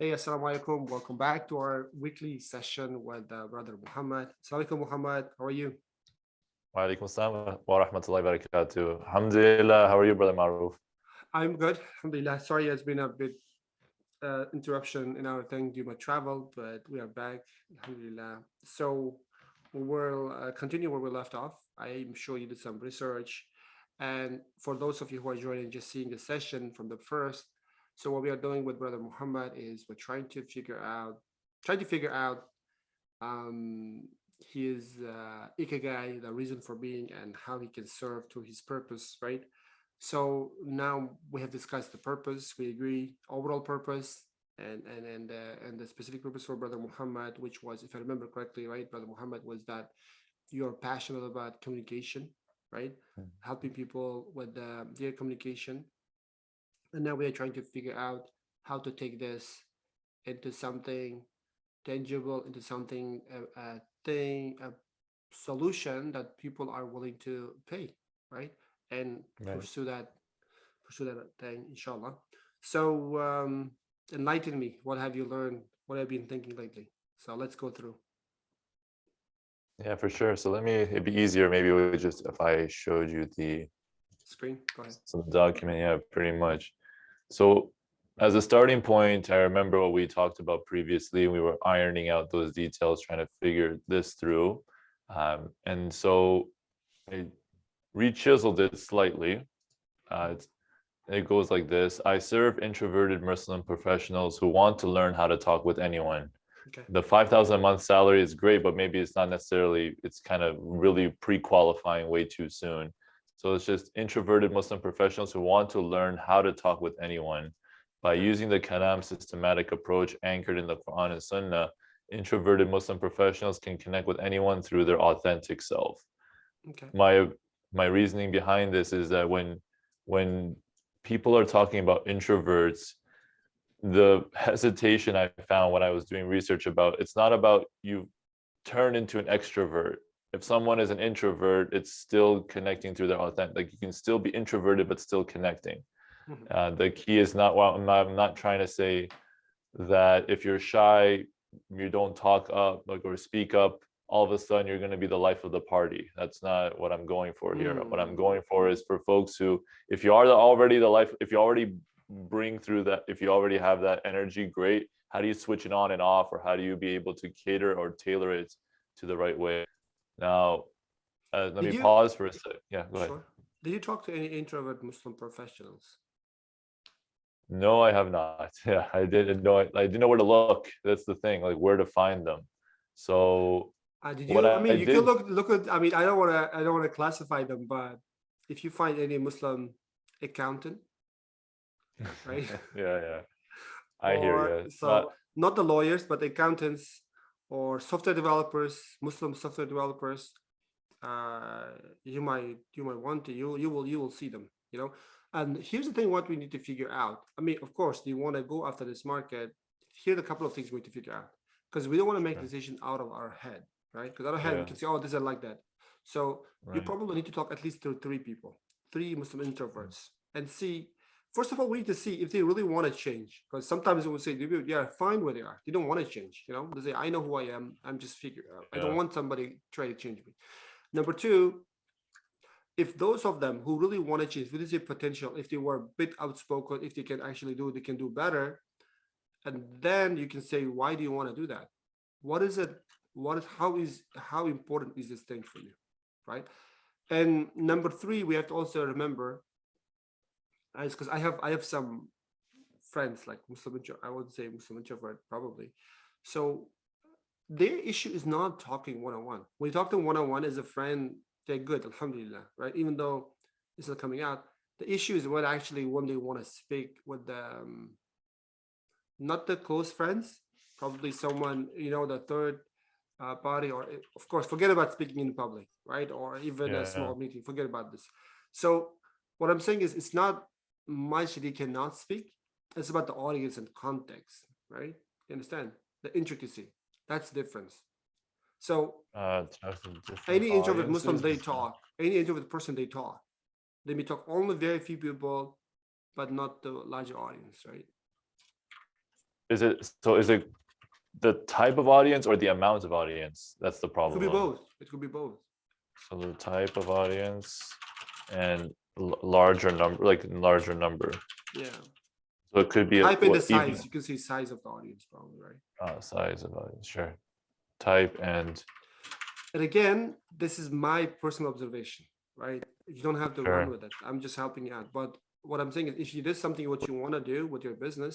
Hey, assalamu alaikum. Welcome back to our weekly session with Brother Muhammad. Assalamu alaikum, Muhammad. How are you? Wa alaikum assalam wa rahmatullahi wa barakatuh. Alhamdulillah. How are you, Brother Maruf? I'm good. Alhamdulillah. Sorry, it's been a bit interruption in our thing due to my travel, but we are back. Alhamdulillah. So we will continue where we left off. I'm sure you did some research. And for those of you who are joining, just seeing the session from the first. So what we are doing with Brother Muhammad is we're trying to figure out um, his ikigai, the reason for being, and how he can serve to his purpose, right? So now we have discussed the purpose. We agree overall purpose and the specific purpose for Brother Muhammad, which was, if I remember correctly, right, Brother Muhammad, was that you're passionate about communication, right? Helping people with their communication. And now we are trying to figure out how to take this into something tangible, into something a thing, a solution that people are willing to pay, right? And Right. pursue that thing, inshallah. So enlighten me. What have you learned? What have you been thinking lately? So let's go through. Yeah, for sure. So it'd be easier maybe if I showed you Screen. Go ahead. some document. Yeah, pretty much. So as a starting point, I remember what we talked about previously. We were ironing out those details, trying to figure this through. And so I re-chiseled it slightly. It goes like this. I serve introverted Muslim professionals who want to learn how to talk with anyone. Okay. The 5,000 a month salary is great, but maybe it's not necessarily, it's kind of really pre-qualifying way too soon. So it's just introverted Muslim professionals who want to learn how to talk with anyone. By using the Kalam systematic approach anchored in the Quran and Sunnah, introverted Muslim professionals can connect with anyone through their authentic self. Okay. My reasoning behind this is that when people are talking about introverts, the hesitation I found when I was doing research about, it's not about you turn into an extrovert. If someone is an introvert, it's still connecting through their authentic, like you can still be introverted, but still connecting. The key is not, well, I'm not trying to say that if you're shy, you don't talk up, like, or speak up, all of a sudden you're going to be the life of the party. That's not what I'm going for here. What I'm going for is for folks who, if you are already the life, if you already bring through that, if you already have that energy, great. How do you switch it on and off, or how do you be able to cater or tailor it to the right way? Now, let Did me you? pause for a sec. Yeah, go ahead. Sure. Did you talk to any introvert Muslim professionals? No, I have not. Yeah, I didn't know. I didn't know where to look. That's the thing, like where to find them. So Did what you? I I mean, you can did, look at. I mean, I don't want to classify them, but if you find any Muslim accountant, right, yeah, I hear or you. But so not the lawyers, but accountants or software developers, Muslim software developers, uh, you might want to you will see them. And here's the thing: what we need to figure out. I mean, of course, do you want to go after this market? Here are a couple of things we need to figure out because we don't want to make decision out of our head, right? Because out of our head we yeah, can say, oh, this is like that. So you right. probably need to talk at least to three people, three Muslim introverts, and see. First of all, we need to see if they really want to change. Because sometimes they will say, yeah, fine where they are. They don't want to change. They say, I know who I am. I'm just figuring out. I don't Yeah, want somebody trying to change me. Number two, if those of them who really want to change, with this potential, if they were a bit outspoken, if they can actually do, they can do better, and then you can say, why do you want to do that? What is it? How important is this thing for you, right? And number three, we have to also remember, as because I have some friends like Muslim, I would say Muslim introvert probably. So their issue is not talking one-on-one. When you talk to them one-on-one as a friend, they're good, alhamdulillah, right? Even though it's not coming out, the issue is when they want to speak with the not the close friends, probably someone, the third party, or of course, forget about speaking in public, right? Or even a yeah, small meeting, forget about this. So what I'm saying is it's not much they cannot speak, it's about the audience and context, right? You understand the intricacy? That's the difference. So talk to different any introvert Muslim, audiences. they talk. Any introvert person, they talk. They may talk only very few people, but not the larger audience, right? is it the type of audience or the amount of audience that's the It problem? could be both. It could be both. So the type of audience and larger number, like larger number. Yeah. So it could be Type in the size. even You can see size of the audience probably, right? size of audience. Sure. Type and again, this is my personal observation, right? You don't have to Sure. run with it. I'm just helping you out. But what I'm saying is, if you did something what you want to do with your business,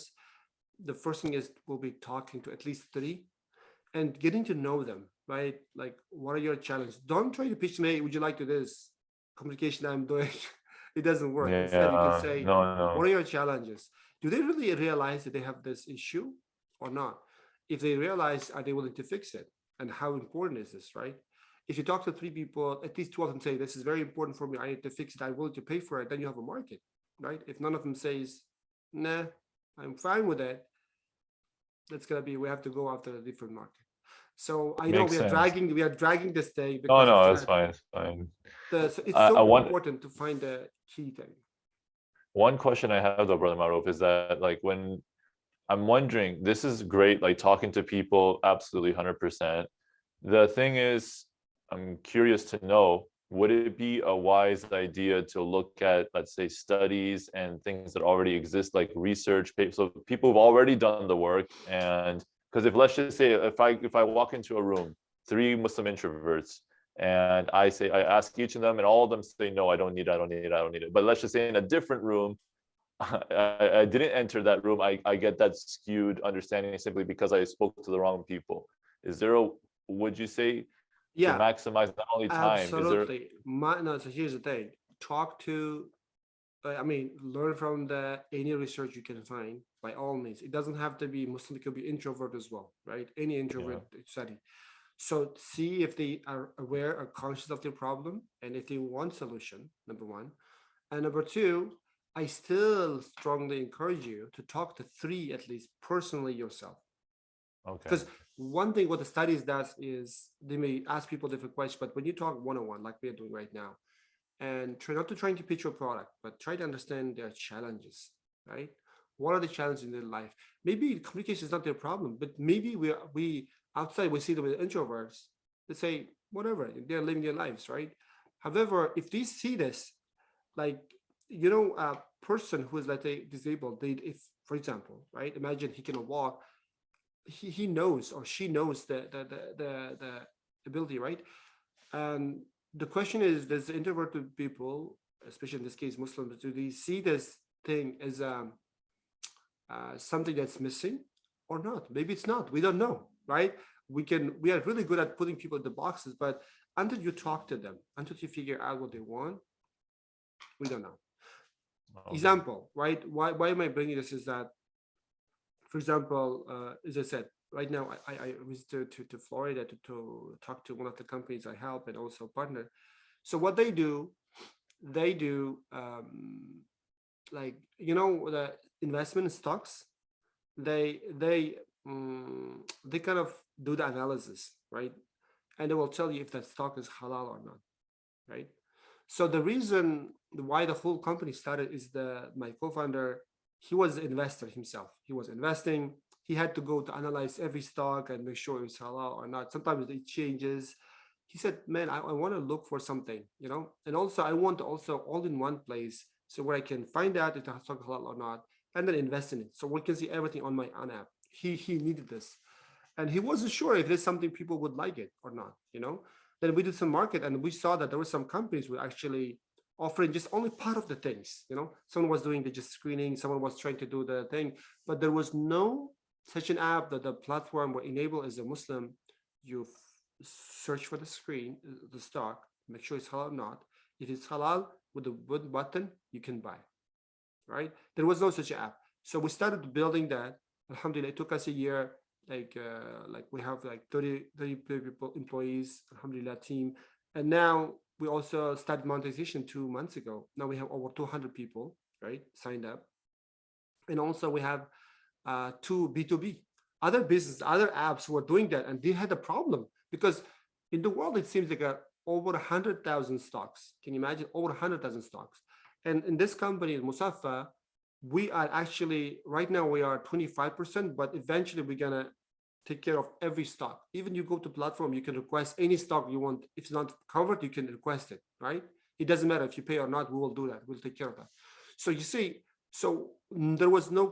the first thing is we'll be talking to at least 3 and getting to know them, right? Like, what are your challenges? Don't try to pitch me, hey, would you like to do this communication I'm doing? It doesn't work. Instead, you can yeah, say, no. what are your challenges? Do they really realize that they have this issue or not? If they realize, are they willing to fix it? And how important is this, right? If you talk to 3 people, at least 2 of them say, this is very important for me, I need to fix it, I'm willing to pay for it, then you have a market, right? If none of them says, nah, I'm fine with it, that's gonna be, we have to go after a different market. So I know Makes we are sense. dragging this thing No, because no, it's that's fine. It's fine. so it's I so want important to find the key thing. one question I have though, Brother Maruf, is that like when I'm wondering, this is great, like talking to people, absolutely 100%. The thing is, I'm curious to know, would it be a wise idea to look at, let's say, studies and things that already exist, like research, so people who've already done the work? And because if, let's just say, if I walk into a room, 3 Muslim introverts, and I ask each of them, and all of them say, no, I don't need it. But let's just say in a different room, I didn't enter that room. I get that skewed understanding simply because I spoke to the wrong people. Is there a, would you say, to Yeah, maximize not only time, is there? absolutely. No, so here's the thing. Talk to, learn from any research you can find by all means. It doesn't have to be Muslim, it could be introvert as well, right? Any introvert study. So see if they are aware or conscious of their problem and if they want solution, number 1. And number 2, I still strongly encourage you to talk to 3 at least personally yourself. Okay. Because one thing what the studies does is they may ask people different questions, but when you talk one-on-one, like we are doing right now, and try not to trying to pitch your product, but try to understand their challenges, right? What are the challenges in their life? Maybe communication is not their problem, but maybe we outside we see them as introverts. They say whatever, they're living their lives, right? However, if they see this, like, a person who is, let's say, disabled, if, for example, right, imagine he cannot walk, he knows or she knows the ability, right? And the question is, does the introverted people, especially in this case Muslims, do they see this thing as something that's missing or not? Maybe it's not, we don't know, right? We are really good at putting people in the boxes, but until you talk to them, until you figure out what they want, we don't know. Example, right? Why am I bringing this is that, for example, as I said, right now I visited to Florida to talk to one of the companies I help and also partner. So what they do like, the investment stocks, they kind of do the analysis, right? And they will tell you if that stock is halal or not, right? So the reason why the whole company started is my co-founder, he was an investor himself. He was investing. He had to go to analyze every stock and make sure it's halal or not. Sometimes it changes. He said, man, I want to look for something, and also I want also all in one place, so where I can find out if the stock halal or not, and then invest in it. So we can see everything on my own app. He needed this. And he wasn't sure if there's something people would like it or not, Then we did some market and we saw that there were some companies who actually offering just only part of the things, Someone was doing the just screening, someone was trying to do the thing, but there was no such an app that the platform will enable as a Muslim. You search for the screen, the stock, make sure it's halal or not. If it's halal, with the button, you can buy, right? There was no such app. So we started building that. Alhamdulillah, it took us a year. Like we have like 30 people, employees, alhamdulillah, team. And now we also started monetization 2 months ago. Now we have over 200 people, right, signed up. And also we have 2 B2B, other business, other apps who are doing that. And they had a problem because in the world, it seems like over 100,000 stocks. Can you imagine? Over 100,000 stocks. And in this company, Musaffa, we are actually right now we are 25%, but eventually we're gonna take care of every stock. Even you go to platform, you can request any stock you want. If it's not covered, you can request it, right? It doesn't matter if you pay or not, we will do that. We'll take care of that. So you see, so there was no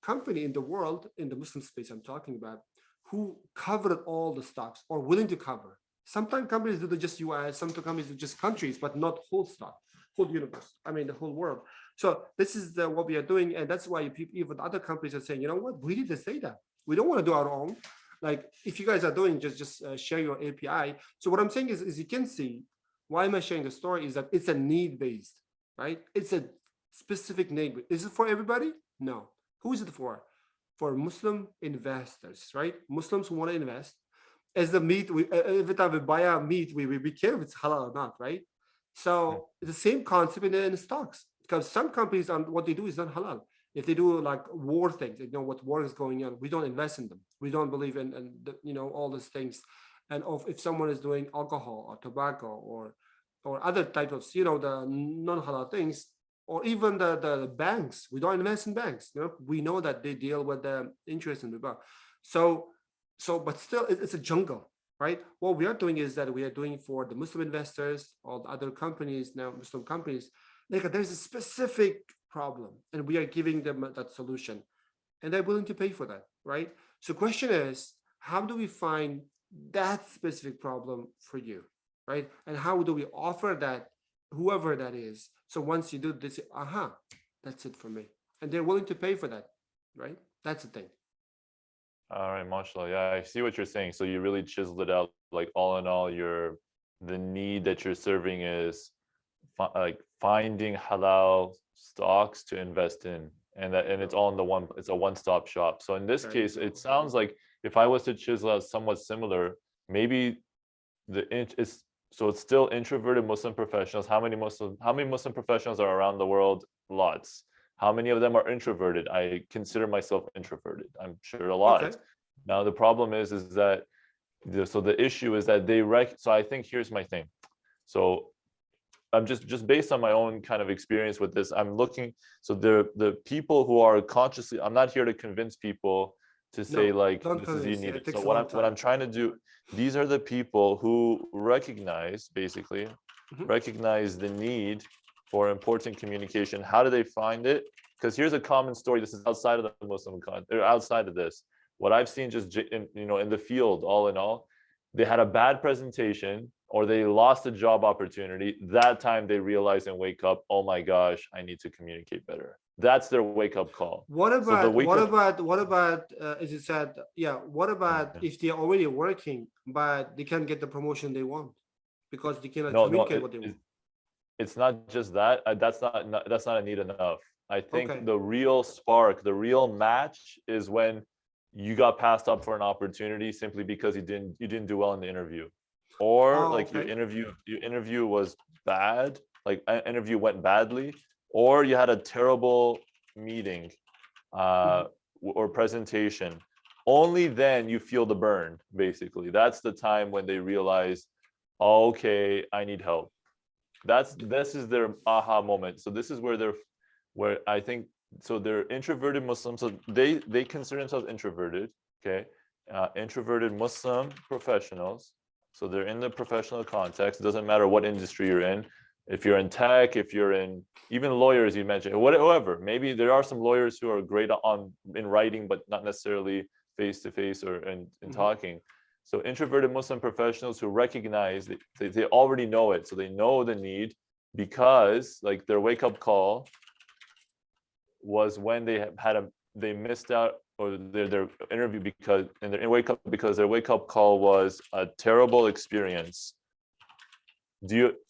company in the world, in the Muslim space I'm talking about, who covered all the stocks or willing to cover. Sometimes companies do the just US, some companies do just countries, but not whole stock, whole universe. I mean, the whole world. So this is what we are doing, and that's why people, even other companies are saying, you know what, we need this data. We don't want to do our own. Like if you guys are doing, just share your API. So what I'm saying is you can see why am I sharing the story is that it's a need based, right? It's a specific need. Is it for everybody? No. Who is it for? For Muslim investors, right? Muslims who want to invest. As the meat, every time we buy our meat, we care if it's halal or not, right? So it's the same concept in stocks, because some companies what they do is not halal. If they do like war things, you know what war is going on, we don't invest in them. We don't believe in you know, all these things. And if someone is doing alcohol or tobacco or other type of, you know, the non-halal things, or even the banks, we don't invest in banks. You know, we know that they deal with the interest and riba. But still, it's a jungle, right? What we are doing is that we are doing for the Muslim investors, all the other companies now, Muslim companies, like there's a specific problem, and we are giving them that solution, and they're willing to pay for that, right? So, question is, how do we find that specific problem for you, right? And how do we offer that, whoever that is? So once you do this, aha, that's it for me, and they're willing to pay for that, right? That's the thing. All right, mashallah. Yeah, I see what you're saying. So you really chiseled it out. Like all in all, the need that you're serving is like finding halal stocks to invest in, and it's all in the one. It's a one-stop shop. So in this case, it sounds like if I was to chisel out somewhat similar, maybe it's still introverted Muslim professionals. How many Muslim professionals are around the world? Lots. How many of them are introverted? I consider myself introverted. I'm sure a lot. Okay. Now the problem is that the issue is that so I think here's my thing. So I'm just based on my own kind of experience with this, I'm looking, so the people who are consciously, I'm not here to convince people to say like don't this is you convince. need It it. So takes a what long I'm time. trying to do, these are the people who recognize recognize the need for important communication. How do they find it? Because here's a common story. This is outside of the Muslim or outside of this. What I've seen just in the field, all in all, they had a bad presentation or they lost a job opportunity. That time they realize and wake up, oh my gosh, I need to communicate better. That's their wake up call. What So the about wake what up. about what about as you said, yeah, what about if they're already working but they can't get the promotion they want because they cannot No, communicate what they want? it's not just that. That's not a need enough. I think Okay. the real spark, the real match is when you got passed up for an opportunity simply because you didn't do well in the interview, or Oh, like okay. your interview was bad, like an interview went badly, or you had a terrible meeting or presentation. Only then you feel the burn. Basically, that's the time when they realize, okay, I need help. This is their aha moment. So this is where I think, so they're introverted Muslims. So they consider themselves introverted. Okay, introverted Muslim professionals. So they're in the professional context. It doesn't matter what industry you're in. If you're in tech, if you're in even lawyers, you mentioned whatever. Maybe there are some lawyers who are great in writing, but not necessarily face to face or in talking. So introverted Muslim professionals who recognize that they already know it. So they know the need because like their wake up call was when they missed out or their interview because their wake up call was a terrible experience.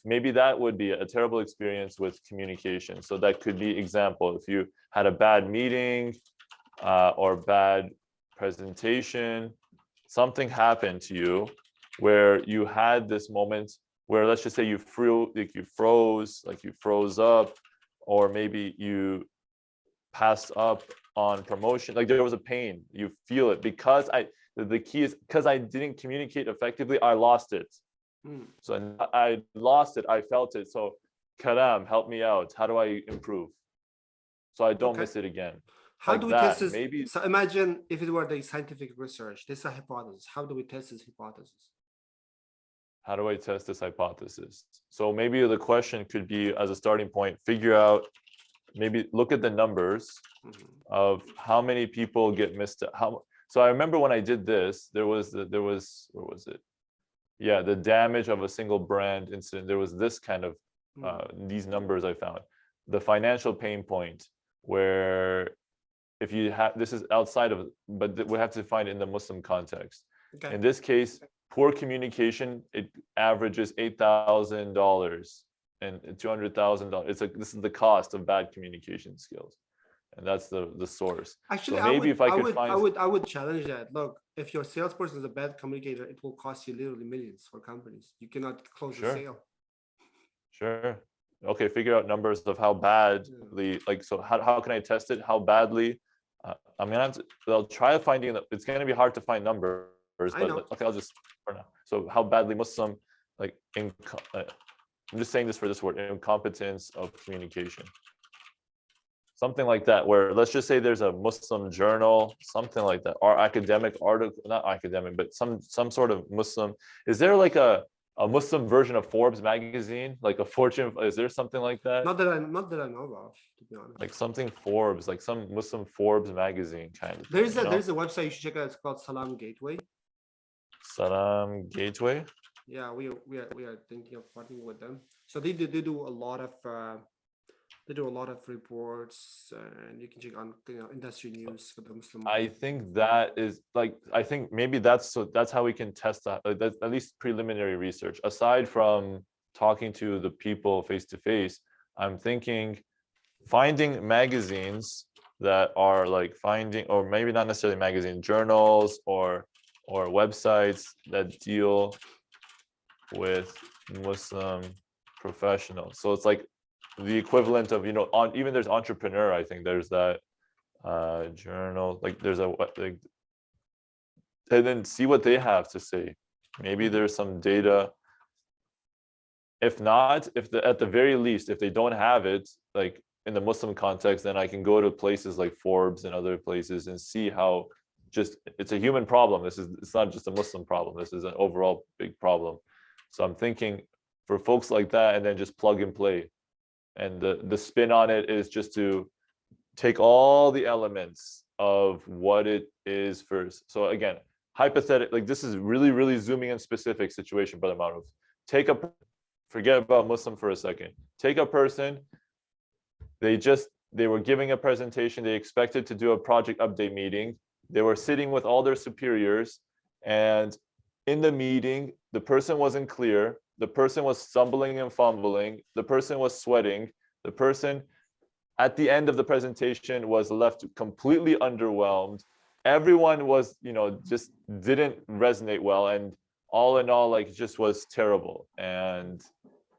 Maybe that would be a terrible experience with communication. So that could be example, if you had a bad meeting or bad presentation, something happened to you where you had this moment where, let's just say you froze up, or maybe you passed up on promotion, like there was a pain, you feel it because the key is because I didn't communicate effectively, I lost it. So I lost it, I felt it. So Karam, help me out. How do I improve? so I don't Okay. miss it again. How Like do we test that, this? maybe. So imagine if it were the scientific research. This is a hypothesis. How do we test this hypothesis? How do I test this hypothesis? So maybe the question could be, as a starting point, figure out, maybe look at the numbers Mhm. of how many people get missed. So I remember when I did this, there was where was it? Yeah, the damage of a single brand incident. There was this kind of these numbers I found. The financial pain point, where if you have, this is outside of, but we have to find it in the Muslim context. Okay. In this case, poor communication, it averages $8,000 and $200,000. It's like, this is the cost of bad communication skills, and that's the source. Actually, So maybe if I could find, I would challenge that. Look, if your salesperson is a bad communicator, it will cost you literally millions for companies. You cannot close a sure, sale. sure, okay, figure out numbers of how badly, like, so how can I test it? How badly? I'm gonna have to, I'll try finding, it's gonna be hard to find numbers, I know. but okay, I'll just, for now. So how badly Muslim, like, I'm just saying this for this word, incompetence of communication. Something like that, where let's just say there's a Muslim journal, something like that, or academic article, not academic, but some sort of Muslim. Is there like a Muslim version of Forbes magazine, like a Fortune? Is there something like that? Not that I know of, to be honest. Like something Forbes, like some Muslim Forbes magazine kind of There's thing, a website you should check out. It's called Salam Gateway. Salam Gateway. Yeah, we are thinking of partnering with them. So they do a lot of reports, and you can check on industry news for the Muslim. I think that is like, I think maybe that's how we can test that. Like, that's at least preliminary research. Aside from talking to the people face to face, I'm thinking finding magazines that are like finding, or maybe not necessarily magazine, journals or websites that deal with Muslim professionals. So it's like the equivalent of, on, even there's Entrepreneur, I think there's that journal, like there's like, and then see what they have to say. Maybe there's some data. If not, at the very least, if they don't have it, like in the Muslim context, then I can go to places like Forbes and other places and see how just, it's a human problem. It's not just a Muslim problem. This is an overall big problem. So I'm thinking for folks like that, and then just plug and play. And the spin on it is just to take all the elements of what it is first. So again, hypothetically, like, this is really, really zooming in specific situation, Brother Maruf. Forget about Muslim for a second. Take a person, they were giving a presentation, they expected to do a project update meeting. They were sitting with all their superiors, and in the meeting, the person wasn't clear. The person was stumbling and fumbling. The person was sweating. The person at the end of the presentation was left completely underwhelmed. Everyone was, just didn't resonate well. And all in all, like, it just was terrible. And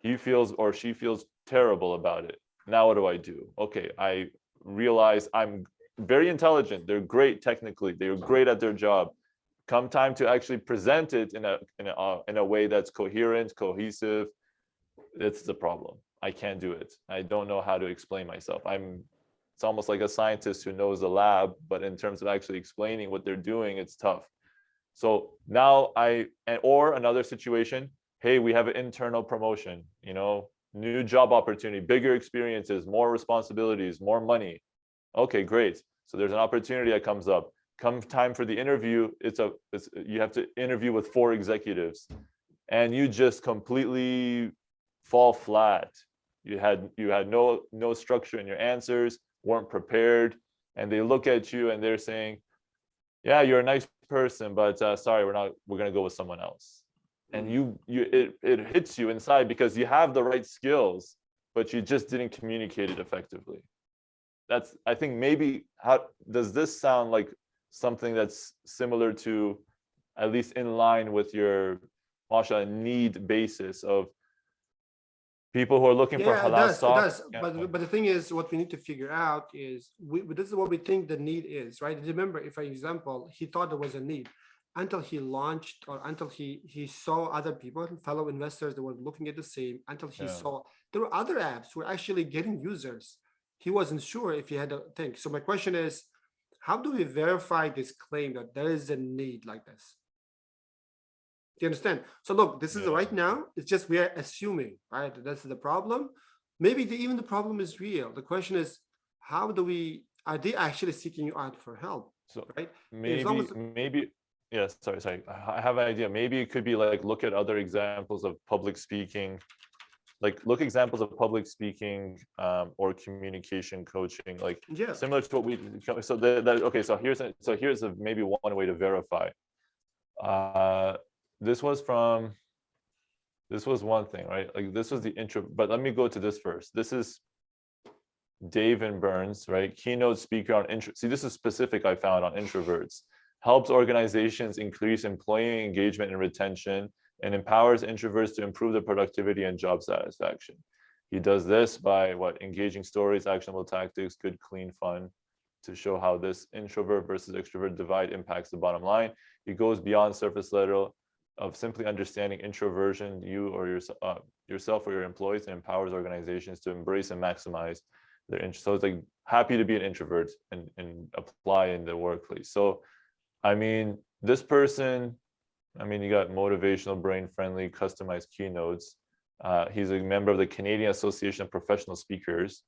he feels, or she feels terrible about it. Now what do I do? Okay, I realize I'm very intelligent. They're great technically. They're great at their job. Come time to actually present it in a way that's coherent, cohesive, it's the problem. I can't do it. I don't know how to explain myself. It's almost like a scientist who knows the lab, but in terms of actually explaining what they're doing, it's tough. So now or another situation, hey, we have an internal promotion, new job opportunity, bigger experiences, more responsibilities, more money. Okay, great. So there's an opportunity that comes up. Come time for the interview, you have to interview with 4 executives, and you just completely fall flat. You had no structure in your answers, weren't prepared, and they look at you and they're saying, yeah, you're a nice person, but sorry, we're gonna go with someone else. And it hits you inside because you have the right skills, but you just didn't communicate it effectively. I think maybe, how does this sound like something that's similar to, at least in line with your, mashallah, need basis of people who are looking for halal stock? It does. But the thing is, what we need to figure out is, this is what we think the need is, right? Remember, for example, he thought there was a need until he launched, or until he saw other people, fellow investors that were looking at the same, until he saw there were other apps who were actually getting users. he wasn't sure if he had a thing. So my question is, how do we verify this claim that there is a need like this? Do you understand? So look, this is Yeah. right now, it's just we are assuming, right? That's the problem. Maybe even the problem is real. The question is, how do we, are they actually seeking you out for help, So right? It's maybe, almost, yeah, sorry. I have an idea. Maybe it could be like, look at other examples of public speaking, like look examples of public speaking or communication coaching, like yeah. similar to what we, so okay, so here's maybe one way to verify. This was one thing, right? Like this was the intro, but let me go to this first. This is Dave and Burns, right? Keynote speaker on intro. See, this is specific I found on introverts. Helps organizations increase employee engagement and retention and empowers introverts to improve their productivity and job satisfaction. He does this by engaging stories, actionable tactics, good, clean fun to show how this introvert versus extrovert divide impacts the bottom line. He goes beyond surface level of simply understanding introversion, you or yourself or your employees, and empowers organizations to embrace and maximize their interest. So it's like happy to be an introvert and apply in the workplace. So, I mean, this person, I mean, you got motivational, brain-friendly, customized keynotes. He's a member of the Canadian Association of Professional Speakers.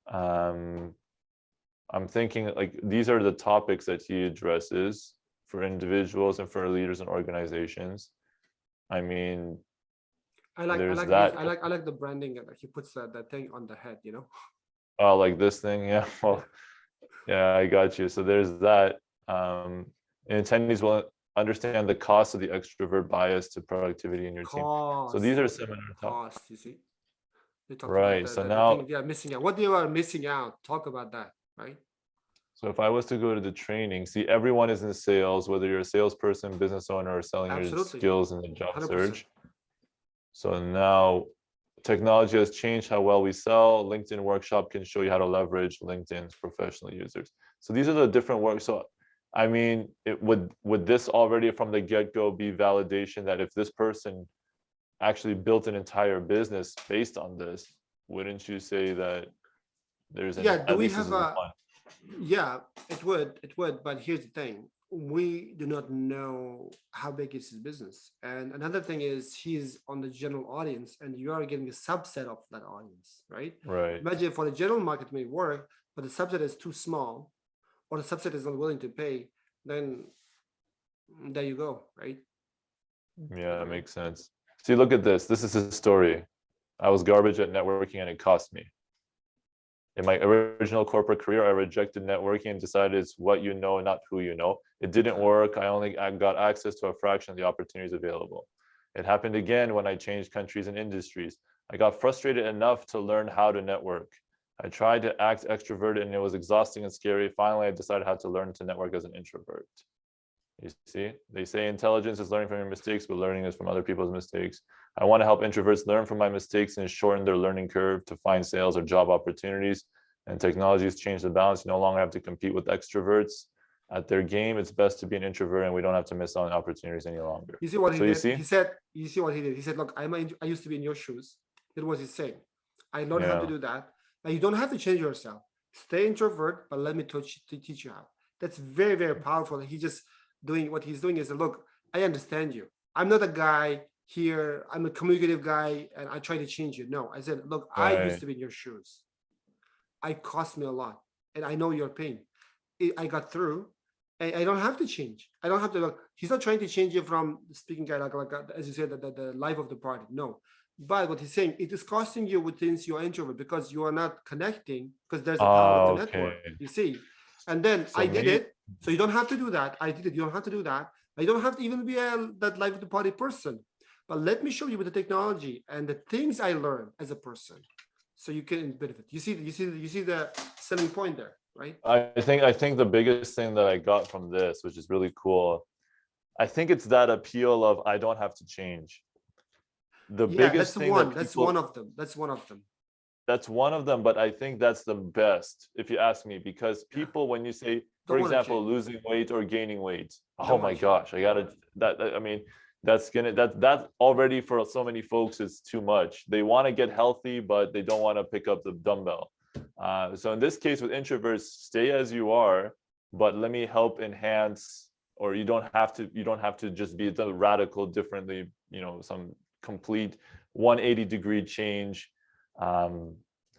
I'm thinking like these are the topics that he addresses for individuals and for leaders and organizations. I mean, I there's that. I like the branding. Like he puts that thing on the head, you know? Oh, like this thing, yeah. Well, yeah, I got you. So there's that. And attendees will understand the cost of the extrovert bias to productivity in your team. So these are similar topics. You see? They talked about Right. So the thing now, they are missing out. What they are missing out, talk about that, right? so if I was to go to the training, see, everyone is in sales, whether you're a salesperson, business owner, or selling your Absolutely. skills in the job 100%. search. So now technology has changed how well we sell. LinkedIn Workshop can show you how to leverage LinkedIn's professional users. So these are the different works. So I mean, it would this already from the get-go be validation that if this person actually built an entire business based on this, wouldn't you say that there's Yeah, do at we least this have is a, one? yeah, it would, but here's the thing. We do not know how big is his business. And another thing is he's on the general audience and you are getting a subset of that audience, right? Right. Imagine for the general market may work, but the subset is too small or the subset is not willing to pay, then there you go, right? Yeah, it makes sense. See, look at this. This is his story. I was garbage at networking and it cost me. In my original corporate career, I rejected networking and decided it's what you know, not who you know. It didn't work. I got access to a fraction of the opportunities available. It happened again when I changed countries and industries. I got frustrated enough to learn how to network. I tried to act extroverted and it was exhausting and scary. Finally, I decided how to learn to network as an introvert. You see, they say intelligence is learning from your mistakes, but learning is from other people's mistakes. I want to help introverts learn from my mistakes and shorten their learning curve to find sales or job opportunities. And technology has changed the balance. You no longer have to compete with extroverts at their game. It's best to be an introvert and we don't have to miss out on opportunities any longer. You see what he So you did? see? He said, you see what he did? He said, look, I used to be in your shoes. That was his saying. I learned how to Yeah. do that. Now you don't have to change yourself. Stay introvert, but let me teach you how. That's very, very powerful. He just doing what he's doing is, look, I understand you. I'm not a guy here. I'm a communicative guy and I try to change you. No, I said, look, I used to be in your shoes. It cost me a lot and I know your pain. I got through. I don't have to change. I don't have to look. He's not trying to change you from the speaking guy, like as you said, the life of the party. No. But what he's saying, it is costing you within your introvert because you are not connecting because there's a power of the network. Okay. You see. And then So I did it. So you don't have to do that. I did it. You don't have to do that. I don't have to even be that life of the party person. But let me show you with the technology and the things I learned as a person, so you can benefit. You see the selling point there, right? I think the biggest thing that I got from this, which is really cool, I think it's that appeal of I don't have to change. The biggest thing that people, that's one of them. That's one of them. That's one of them, but I think that's the best, if you ask me, because people, when you say, for example, losing weight or gaining weight, oh my gosh, I gotta I mean, that already for so many folks is too much. They want to get healthy, but they don't want to pick up the dumbbell. So in this case with introverts, stay as you are, but let me help enhance, or you don't have to just be the radical differently, some complete 180-degree change.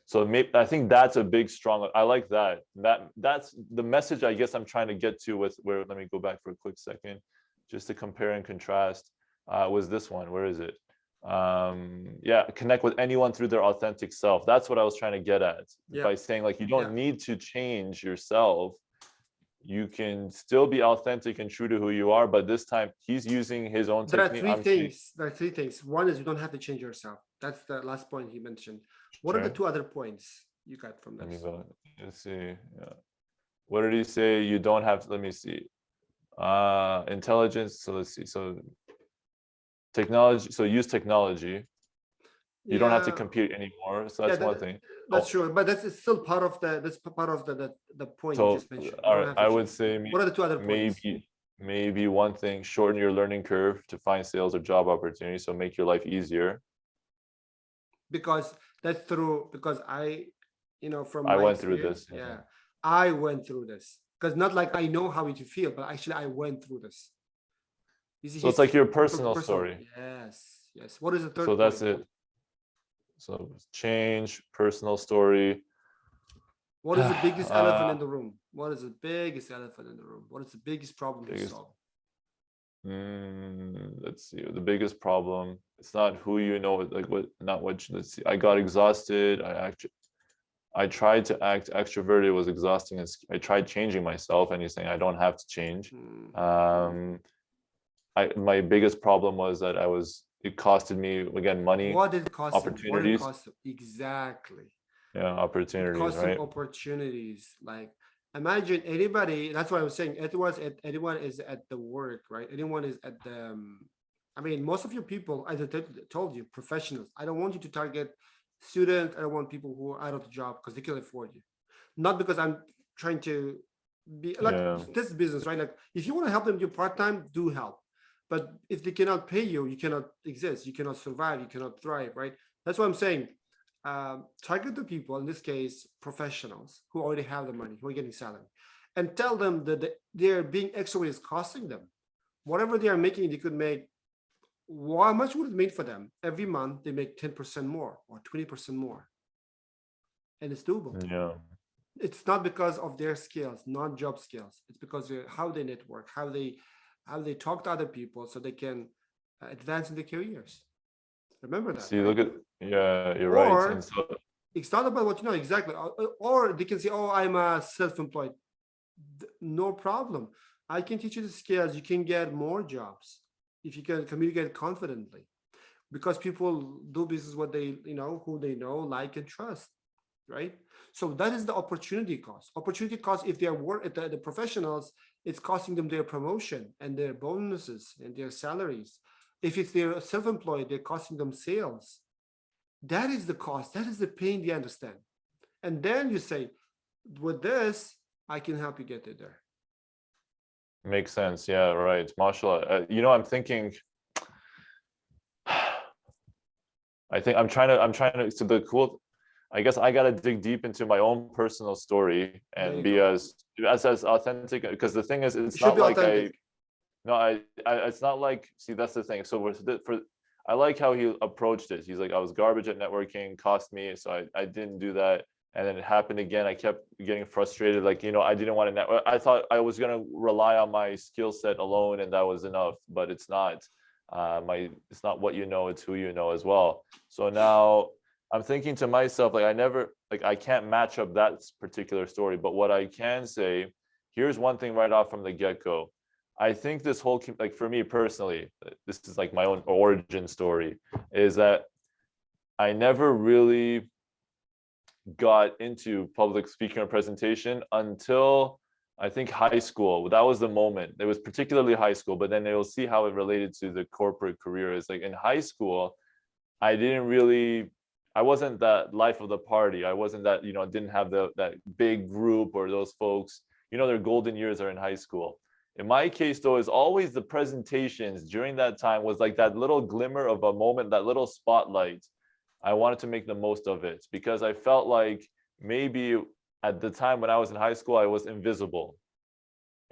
So maybe, I think that's a big strong, I like that. That's the message I guess I'm trying to get to with where, let me go back for a quick second, just to compare and contrast, was this one. Where is it? Yeah, connect with anyone through their authentic self. That's what I was trying to get at, by saying like, you don't need to change yourself. You can still be authentic and true to who you are, but this time he's using his own There are technique. There are three things. One is you don't have to change yourself. That's the last point he mentioned. What are the two other points you got from this? Let me go. Let's see. Yeah. What did he say? You don't have to, let me see. Intelligence. So let's see. So technology. So use technology. You don't have to compete anymore. So that's one thing. That's true, but that's still part of the point you just mentioned. All right, I would say what are the two other points? Maybe one thing: shorten your learning curve to find sales or job opportunities. So make your life easier. Because that's true. Because I went through this. Yeah, I went through this. Because not like I know how it feel, but actually I went through this. You see, so it's like your personal story. Yes. What is the third? So that's it. So change, personal story. What is the biggest elephant in the room? What is the biggest elephant in the room? What is the biggest problem to solve? Let's see. The biggest problem. It's not who you know. Like what? Not what. Let's see. I got exhausted. I tried to act extroverted. It was exhausting. And I tried changing myself, and he's saying I don't have to change. My biggest problem was that it costed me, again, money. What did it cost? Opportunities. What did it cost? Exactly. Yeah, opportunities, right? Opportunities. Like, imagine anybody. That's what I was saying. Anyone is at the work, right? Anyone is at the. I mean, most of your people, as I told you, professionals. I don't want you to target students. I don't want people who are out of the job because they can afford you. Not because I'm trying to be like this business, right? Like, if you want to help them do part-time, do help. But if they cannot pay you, you cannot exist. You cannot survive. You cannot thrive, right? That's what I'm saying. Target the people, in this case, professionals who already have the money, who are getting salary, and tell them that they're being extra is costing them. Whatever they are making, they could make. How much would it make for them? Every month, they make 10% more or 20% more. And it's doable. Yeah. It's not because of their skills, not job skills. It's because of how they network, how they talk to other people so they can advance in their careers. Remember that. See, look at, you're right. And so, it's not about what you know exactly. Or they can say, oh, I'm a self-employed. No problem. I can teach you the skills. You can get more jobs if you can communicate confidently, because people do business what they, who they know, like, and trust, right? So that is the opportunity cost. Opportunity cost, if they are the professionals, it's costing them their promotion and their bonuses and their salaries. If it's they're self-employed, they're costing them sales. That is the cost. That is the pain they understand. And then you say, with this, I can help you get it there. Makes sense. Yeah, right. MashaAllah. I'm thinking, I'm trying to, so the cool, I guess I got to dig deep into my own personal story and be as authentic, because the thing is, it's not like it's not like, see, that's the thing. So I like how he approached it. He's like, I was garbage at networking, cost me. So I didn't do that. And then it happened again. I kept getting frustrated. Like, I didn't want to network. I thought I was going to rely on my skill set alone and that was enough, but it's not. It's not what you know, it's who you know as well. So now I'm thinking to myself, I can't match up that particular story, but what I can say, here's one thing right off from the get-go. I think this whole, like, for me personally, this is like my own origin story, is that I never really got into public speaking or presentation until I think high school. That was the moment. It was particularly high school, but then you'll see how it related to the corporate career. Is like in high school, I wasn't that life of the party. I wasn't that, didn't have that big group or those folks, their golden years are in high school. In my case, though, is always the presentations during that time was like that little glimmer of a moment, that little spotlight. I wanted to make the most of it because I felt like maybe at the time when I was in high school, I was invisible.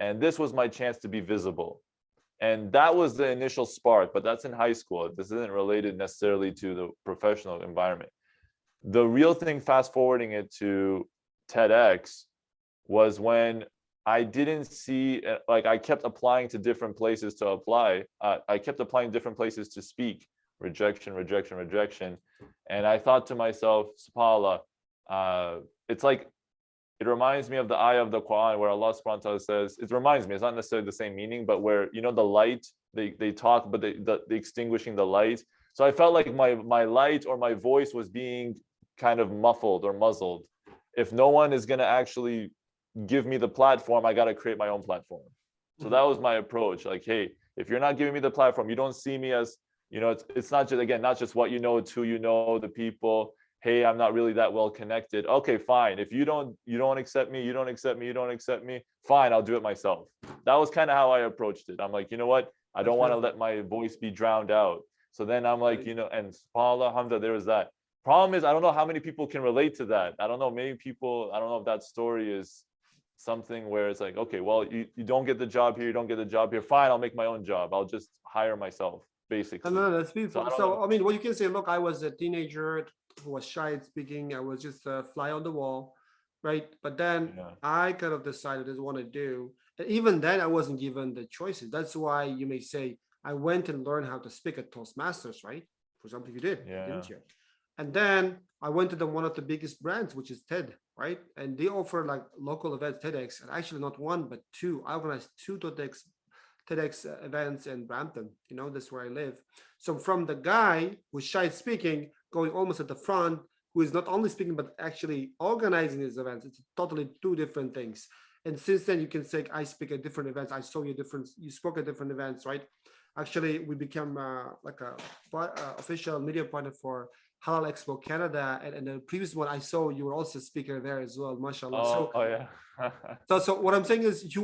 And this was my chance to be visible. And that was the initial spark, but that's in high school. This isn't related necessarily to the professional environment. The real thing, fast forwarding it to TEDx, was when I didn't see, like I kept applying to different places to apply. I kept applying different places to speak. Rejection, rejection, rejection. And I thought to myself, subhanAllah, it's like, it reminds me of the ayah of the Quran where Allah subhanahu wa ta'ala says, it reminds me, it's not necessarily the same meaning, but where, you know, the light, they talk, but they extinguishing the light. So I felt like my light or my voice was being kind of muffled or muzzled. If no one is going to actually give me the platform, I got to create my own platform. So that was my approach. Like, hey, if you're not giving me the platform, you don't see me as, you know, it's not just, again, not just what you know, it's who you know, the people. Hey, I'm not really that well connected. Okay, fine. If you don't accept me, you don't accept me, fine, I'll do it myself. That was kind of how I approached it. I'm like, you know what? I don't want to let my voice be drowned out. So then I'm like, you know, and subhanAllah, alhamdulillah, there was that. Problem is, I don't know how many people can relate to that. I don't know, maybe people, I don't know if that story is something where it's like, okay, well, you don't get the job here, you don't get the job here. Fine, I'll make my own job. I'll just hire myself, basically. No, that's beautiful. So I mean, what you can say, look, I was a teenager who was shy at speaking. I was just a fly on the wall, right? But then I kind of decided what I want to do. And even then, I wasn't given the choices. That's why you may say, I went and learned how to speak at Toastmasters, right? For example, you did, didn't you? And then I went to one of the biggest brands, which is TED, right? And they offer like local events, TEDx, and actually not one, but two. I organized two TEDx events in Brampton. You know, that's where I live. So from the guy who's shy at speaking, going almost at the front, who is not only speaking, but actually organizing these events, it's totally two different things. And since then, you can say, I speak at different events. I saw you spoke at different events, right? Actually, we became like a official media partner for Halal Expo Canada, and the previous one I saw you were also a speaker there as well, mashallah. So what I'm saying is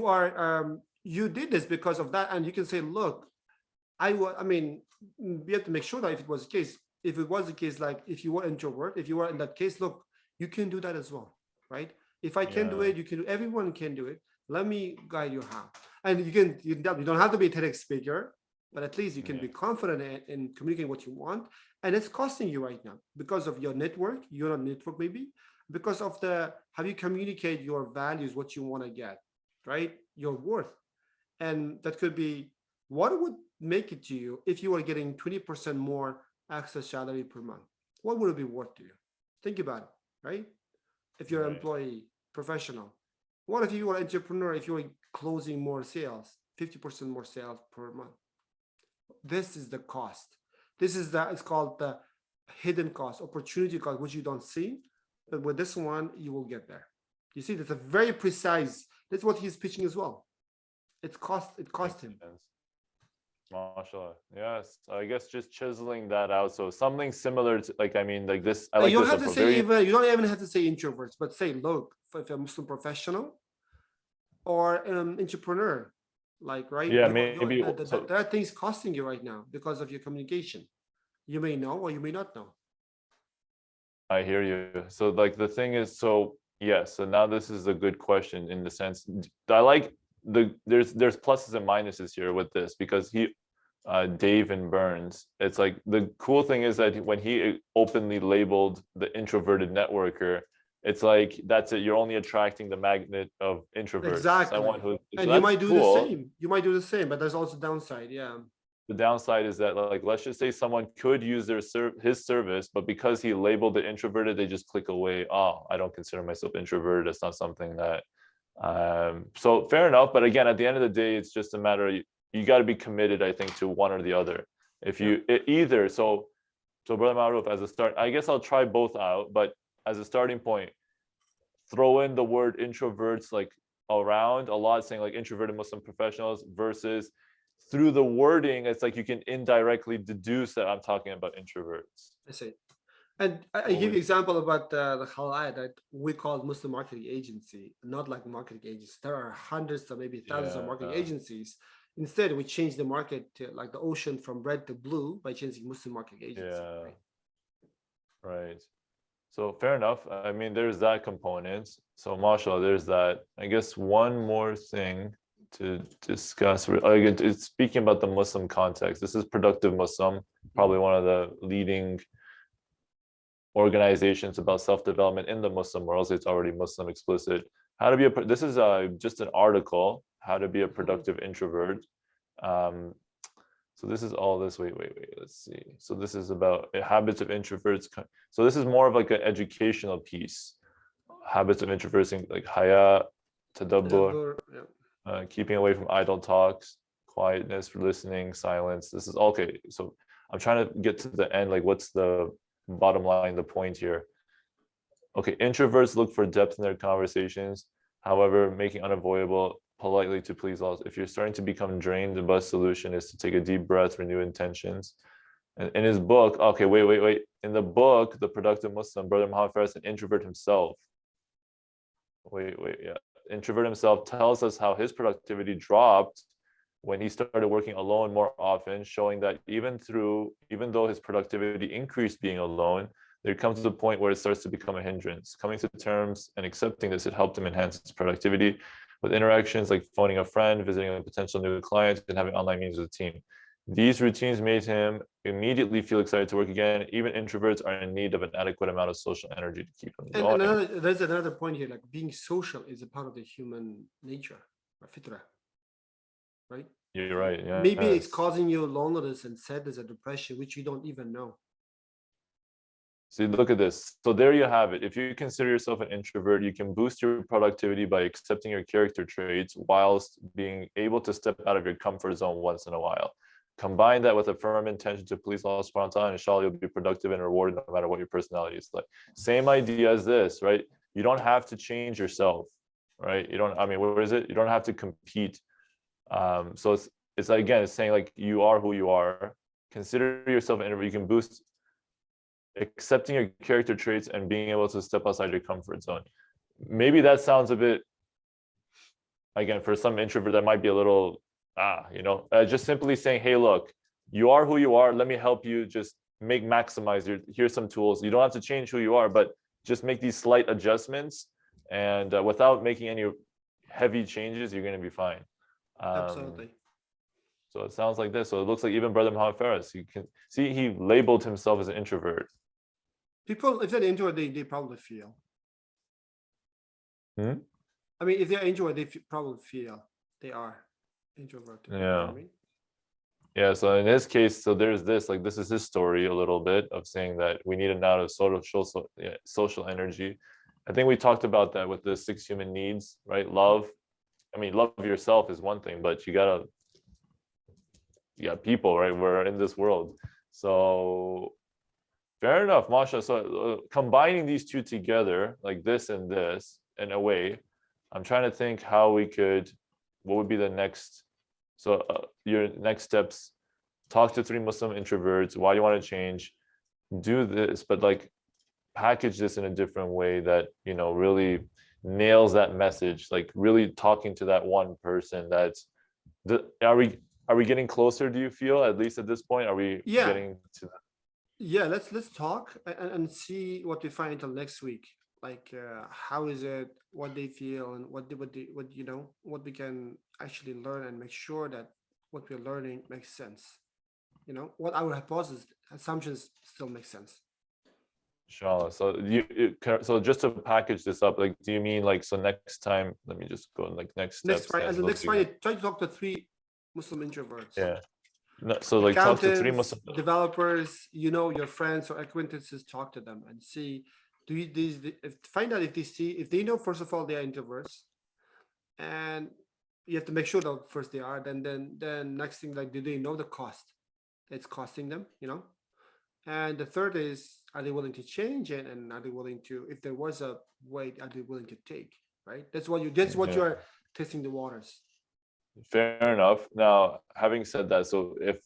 you did this because of that, and you can say, look, I mean, we have to make sure that if it was the case, like if you were introvert, if you were in that case, look, you can do that as well, right? If I can do it, you can do. Everyone can do it. Let me guide you how, and you don't have to be a TEDx speaker, but at least you can be confident in communicating what you want. And it's costing you right now because of your network, your network maybe, because of how you communicate your values, what you want to get, right? Your worth. And that could be, what would make it to you if you were getting 20% more access salary per month? What would it be worth to you? Think about it, right? If you're an employee, professional. What if you were an entrepreneur, if you were closing more sales, 50% more sales per month? This is the cost. It's called the hidden cost, opportunity cost, which you don't see. But with this one, you will get there. You see, that's a very precise, that's what he's pitching as well. It cost him. MashaAllah. Yes. I guess just chiseling that out. So something similar to, like, I mean, like this. You don't have to say you don't even have to say introverts, but say, look, if you're a Muslim professional or entrepreneur, like, right? Yeah, maybe there are things costing you right now because of your communication. You may know or you may not know. I hear you. So like the thing is, so yes, so now this is a good question in the sense, I like there's pluses and minuses here with this, because Dave and Burns, it's like the cool thing is that when he openly labeled the introverted networker, it's like, that's it, you're only attracting the magnet of introverts. Exactly. And you might do the same. You might do the same, but there's also downside. Yeah. The downside is that, like, let's just say someone could use his service, but because he labeled it introverted, they just click away. Oh, I don't consider myself introverted. It's not something that. So fair enough. But again, at the end of the day, it's just a matter of, you got to be committed, I think, to one or the other. If you either, so Brother Maruf, as a start, I guess I'll try both out, but as a starting point, throw in the word introverts like around a lot, saying like introverted Muslim professionals, versus through the wording, it's like you can indirectly deduce that I'm talking about introverts. I see. And I give you example about the halal that we call Muslim marketing agency, not like marketing agency. There are hundreds or maybe thousands of marketing agencies. Instead, we change the market to like the ocean from red to blue by changing Muslim marketing agency. Right. So fair enough. I mean, there's that component. So mashallah, there's that. I guess one more thing to discuss. It's speaking about the Muslim context. This is Productive Muslim, probably one of the leading organizations about self-development in the Muslim world. So it's already Muslim explicit. How to be a, this is just an article, how to be a productive introvert. So this is all this, wait, let's see. So this is about habits of introverts. So this is more of like an educational piece. Habits of introverts, like haya, tadabbur, keeping away from idle talks, quietness for listening, silence. This is okay. So I'm trying to get to the end, like what's the bottom line, the point here. Okay, introverts look for depth in their conversations, however, making unavoidable politely to please all. If you're starting to become drained, the best solution is to take a deep breath, renew intentions. And in his book, okay, wait. In the book, The Productive Muslim, Brother Muhammad Faris, an introvert himself. Yeah. Introvert himself tells us how his productivity dropped when he started working alone more often, showing that even though his productivity increased being alone, there comes to a point where it starts to become a hindrance. Coming to terms and accepting this, it helped him enhance his productivity with interactions like phoning a friend, visiting a potential new client, and having online meetings with the team. These routines made him immediately feel excited to work again. Even introverts are in need of an adequate amount of social energy to keep them going. And there's another point here, like being social is a part of the human nature, fitra, right? You're right. Yeah. Maybe it's causing you loneliness and sadness and depression, which you don't even know. See, look at this. So there you have it. If you consider yourself an introvert, you can boost your productivity by accepting your character traits whilst being able to step out of your comfort zone once in a while. Combine that with a firm intention to please Allah subhanahu wa ta'ala, and inshallah you'll be productive and rewarded no matter what your personality is like. Same idea as this, right? You don't have to change yourself, right? You don't, I mean, where is it? You don't have to compete. So it's like, again, it's saying like you are who you are. Consider yourself an introvert. You can boost accepting your character traits and being able to step outside your comfort zone. Maybe that sounds a bit, again, for some introvert, that might be a little, just simply saying, hey, look, you are who you are. Let me help you just maximize here's some tools. You don't have to change who you are, but just make these slight adjustments. And without making any heavy changes, you're going to be fine. Absolutely. So it sounds like this. So it looks like even Brother Muhammad Faris, you can see he labeled himself as an introvert. People, if they're introvert, they probably feel. I mean, if they're introvert, they probably feel they are introverted. Yeah. You know what I mean? Yeah. So in his case, so there's this, like this is his story a little bit of saying that we need an amount of social energy. I think we talked about that with the 6 human needs, right? Love. I mean, love yourself is one thing, but you got people, right? We're in this world. So fair enough, Masha. So combining these two together, like this and this, in a way, I'm trying to think how we could, what would be the next, so your next steps, talk to 3 Muslim introverts, why do you want to change, do this, but like package this in a different way that, really nails that message, like really talking to that one person. Are we getting closer, do you feel, at least at this point? Are we getting to that? Yeah, let's talk and see what we find until next week. Like how is it, what they feel, and what we can actually learn, and make sure that what we're learning makes sense. What our assumptions still make sense. Inshallah. So so just to package this up, like, do you mean like, so next time, let me just go like next steps. Next Friday, try to talk to 3 Muslim introverts. Yeah. No, so like talk to 3 Muslim developers, your friends or acquaintances, talk to them and see, find out if they know, first of all, they are introverts, and you have to make sure that first they are, then next thing, like, do they know the cost it's costing them, and the third is, are they willing to change it, and are they willing to, if there was a way, are they willing to take, right? That's what you are testing the waters. Fair enough. Now, having said that, so if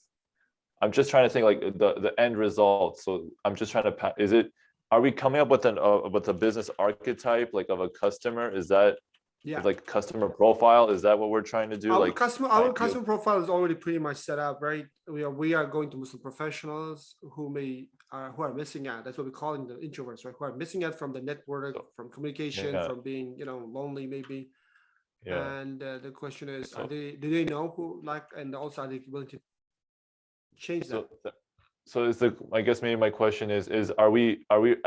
I'm just trying to think like the end result. So I'm just trying to are we coming up with a business archetype, like of a customer? Is that Yeah. like customer profile? Is that what we're trying to do? Our Like customer ideal- profile is already pretty much set up, right? We are going to Muslim professionals who are missing out. That's what we're calling the introverts, right? Who are missing out from the network, from communication, Yeah, from being lonely maybe. yeah. And the question is, So do they know who, like, and also are they willing to change that? so is the, I guess maybe my question is are we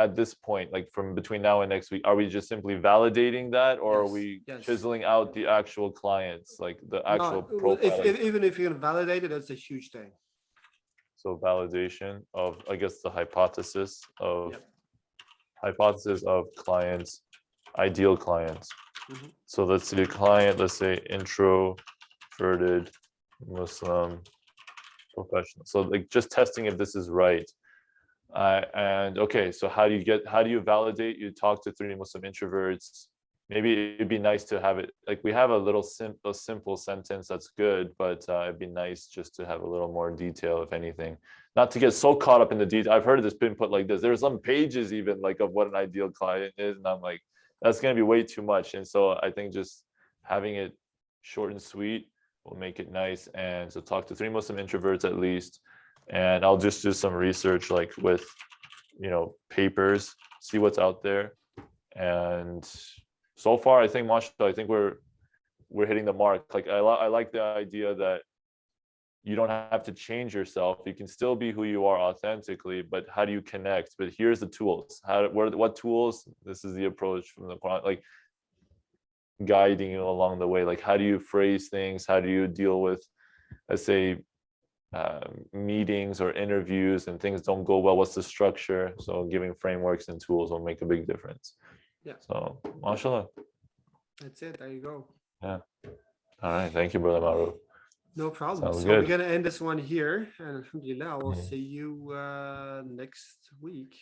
at this point, like from between now and next week, are we just simply validating that, or are Yes, we yes. chiseling out the actual clients, like the actual No, profile? even if you can validate it, that's a huge thing. So validation of, I guess, the hypothesis of Yep. clients, ideal clients. Mhm. So let's see a client, let's say introverted Muslim professional. So like just testing if this is right. And okay, so how do you validate? You talk to 3 Muslim introverts. Maybe it'd be nice to have it, like we have a simple sentence that's good, but it'd be nice just to have a little more detail, if anything. Not to get so caught up in the detail. I've heard this been put like this. There's some pages even like of what an ideal client is, and I'm like, that's gonna be way too much. And so I think just having it short and sweet will make it nice. And so talk to 3 Muslim introverts at least, and I'll just do some research like with papers, see what's out there. And so far I think, mashallah, I think we're hitting the mark. Like I like the idea that you don't have to change yourself, you can still be who you are authentically, but how do you connect? But here's the tools. What tools? This is the approach from the Quran, like guiding you along the way. Like how do you phrase things? How do you deal with, let's say, meetings or interviews and things don't go well? What's the structure? So giving frameworks and tools will make a big difference. Yeah. So mashallah. That's it. There you go. Yeah. All right. Thank you, brother Maru. No problem. Sounds So we're good. gonna end this one here, and alhamdulillah, I will Mhm. see you next week.